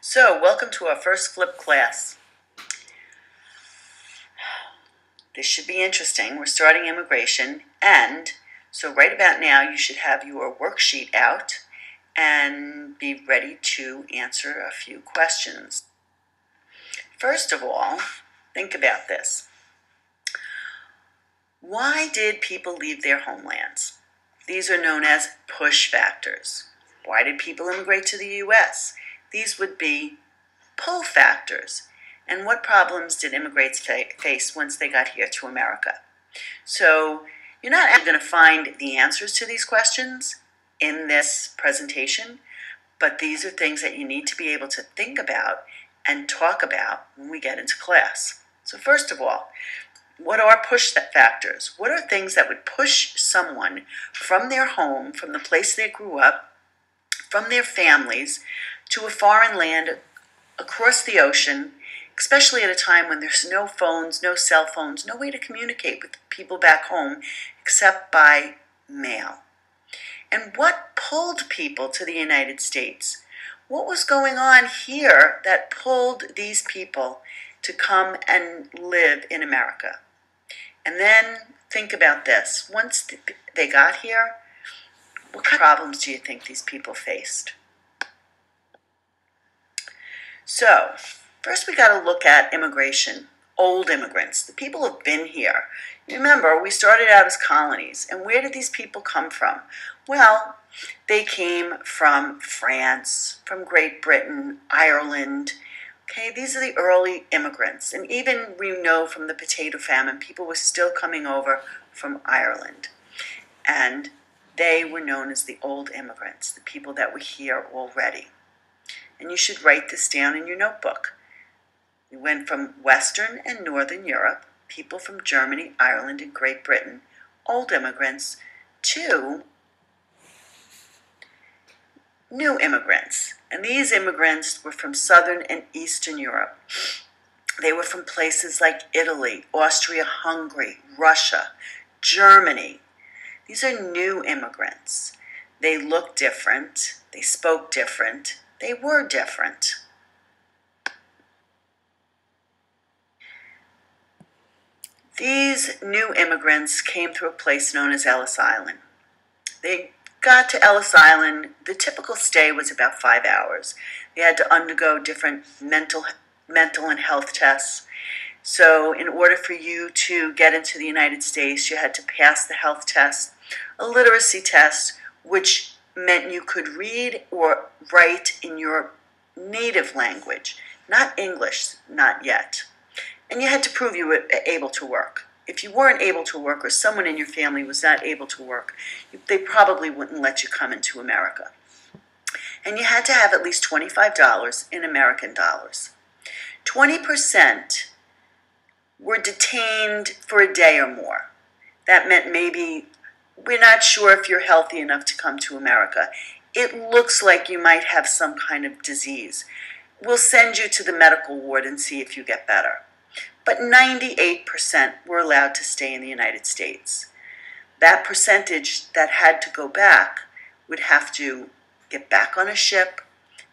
So, welcome to our first flip class. This should be interesting. We're starting immigration, and so right about now you should have your worksheet out and be ready to answer a few questions. First of all, think about this. Why did people leave their homelands? These are known as push factors. Why did people immigrate to the U.S.? These would be pull factors. And what problems did immigrants face once they got here to America? So you're not actually going to find the answers to these questions in this presentation, but these are things that you need to be able to think about and talk about when we get into class. So first of all, what are push factors? What are things that would push someone from their home, from the place they grew up, from their families, to a foreign land, across the ocean, especially at a time when there's no phones, no cell phones, no way to communicate with people back home except by mail? And what pulled people to the United States? What was going on here that pulled these people to come and live in America? And then think about this. Once they got here, what kind of problems do you think these people faced? So, first we got to look at immigration, old immigrants, the people who've been here. Remember, we started out as colonies, and where did these people come from? Well, they came from France, from Great Britain, Ireland. Okay, these are the early immigrants, and even we know from the potato famine, people were still coming over from Ireland, and they were known as the old immigrants, the people that were here already. And you should write this down in your notebook. We went from Western and Northern Europe, people from Germany, Ireland, and Great Britain, old immigrants, to new immigrants. And these immigrants were from Southern and Eastern Europe. They were from places like Italy, Austria-Hungary, Russia, Germany. These are new immigrants. They look different. They spoke different. They were different. These new immigrants came through a place known as Ellis Island. They got to Ellis Island. The typical stay was about 5 hours. They had to undergo different mental and health tests. So in order for you to get into the United States, you had to pass the health test, a literacy test, which meant you could read or write in your native language, not English, not yet. And you had to prove you were able to work. If you weren't able to work or someone in your family was not able to work, they probably wouldn't let you come into America. And you had to have at least $25 in American dollars. 20% were detained for a day or more. That meant maybe we're not sure if you're healthy enough to come to America. It looks like you might have some kind of disease. We'll send you to the medical ward and see if you get better. But 98% were allowed to stay in the United States. That percentage that had to go back would have to get back on a ship.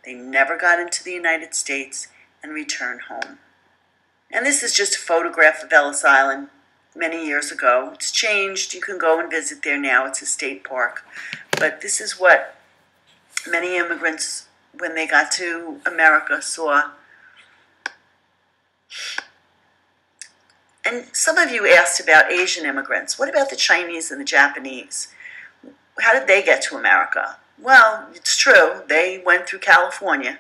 They never got into the United States and return home. And this is just a photograph of Ellis Island many years ago. It's changed. You can go and visit there now. It's a state park. But this is what many immigrants, when they got to America, saw. And some of you asked about Asian immigrants. What about the Chinese and the Japanese? How did they get to America? Well, it's true. They went through California.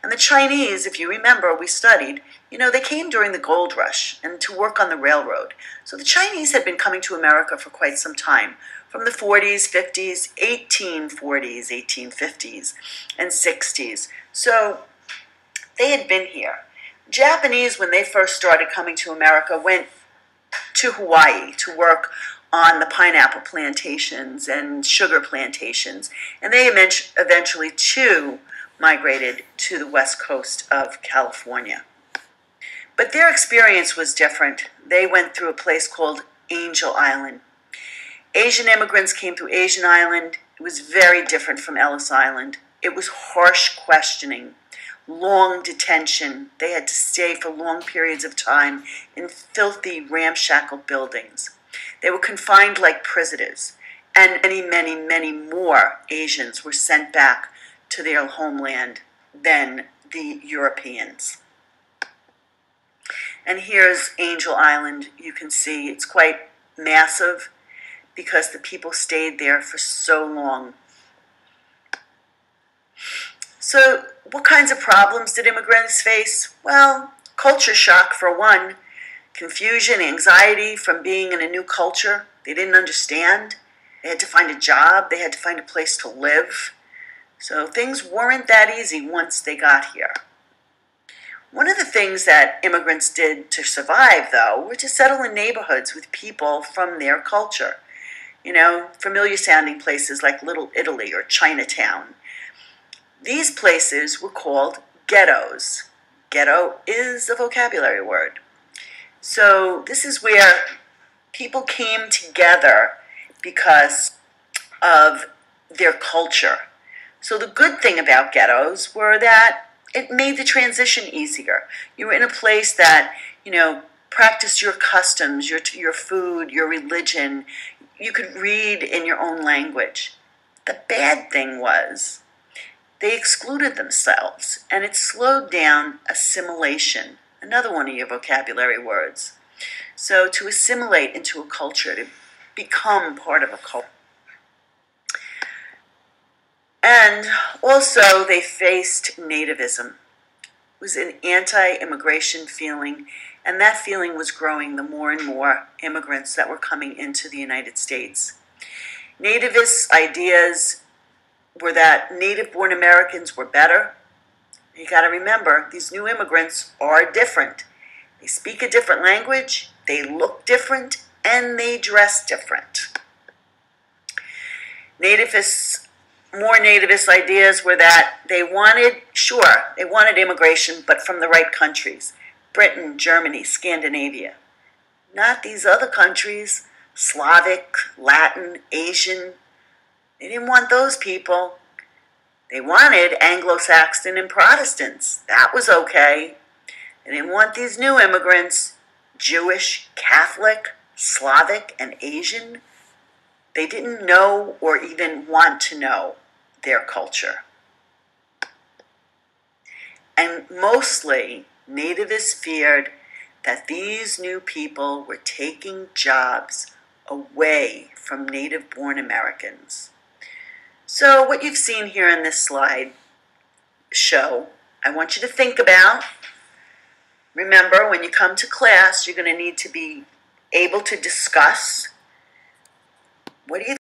And the Chinese, if you remember, we studied, they came during the gold rush and to work on the railroad. So the Chinese had been coming to America for quite some time, from the 40s, 50s, 1840s, 1850s, and 60s. So they had been here. Japanese, when they first started coming to America, went to Hawaii to work on the pineapple plantations and sugar plantations. And they eventually, too, migrated to the west coast of California. But their experience was different. They went through a place called Angel Island. Asian immigrants came through Asian Island. It was very different from Ellis Island. It was harsh questioning, long detention. They had to stay for long periods of time in filthy, ramshackle buildings. They were confined like prisoners, and many, many, many more Asians were sent back to their homeland than the Europeans. And here's Angel Island. You can see it's quite massive because the people stayed there for so long. So what kinds of problems did immigrants face? Well, culture shock for one, confusion, anxiety from being in a new culture they didn't understand. They had to find a job, they had to find a place to live. So things weren't that easy once they got here. One of the things that immigrants did to survive, though, were to settle in neighborhoods with people from their culture. You know, familiar sounding places like Little Italy or Chinatown. These places were called ghettos. Ghetto is a vocabulary word. So this is where people came together because of their culture. So the good thing about ghettos were that it made the transition easier. You were in a place that, practiced your customs, your food, your religion. You could read in your own language. The bad thing was they excluded themselves, and it slowed down assimilation, another one of your vocabulary words. So to assimilate into a culture, to become part of a culture. And also they faced Nativism. It was an anti-immigration feeling, and that feeling was growing the more and more immigrants that were coming into the United States. Nativist ideas were that native-born Americans were better. You got to remember, these new immigrants are different. They speak a different language, they look different, and they dress different. More nativist ideas were that they wanted immigration, but from the right countries. Britain, Germany, Scandinavia. Not these other countries, Slavic, Latin, Asian. They didn't want those people. They wanted Anglo-Saxon and Protestants. That was okay. They didn't want these new immigrants, Jewish, Catholic, Slavic, and Asian. They didn't know or even want to know their culture. And mostly, nativists feared that these new people were taking jobs away from native-born Americans. So what you've seen here in this slide show, I want you to think about. Remember, when you come to class, you're going to need to be able to discuss. What do you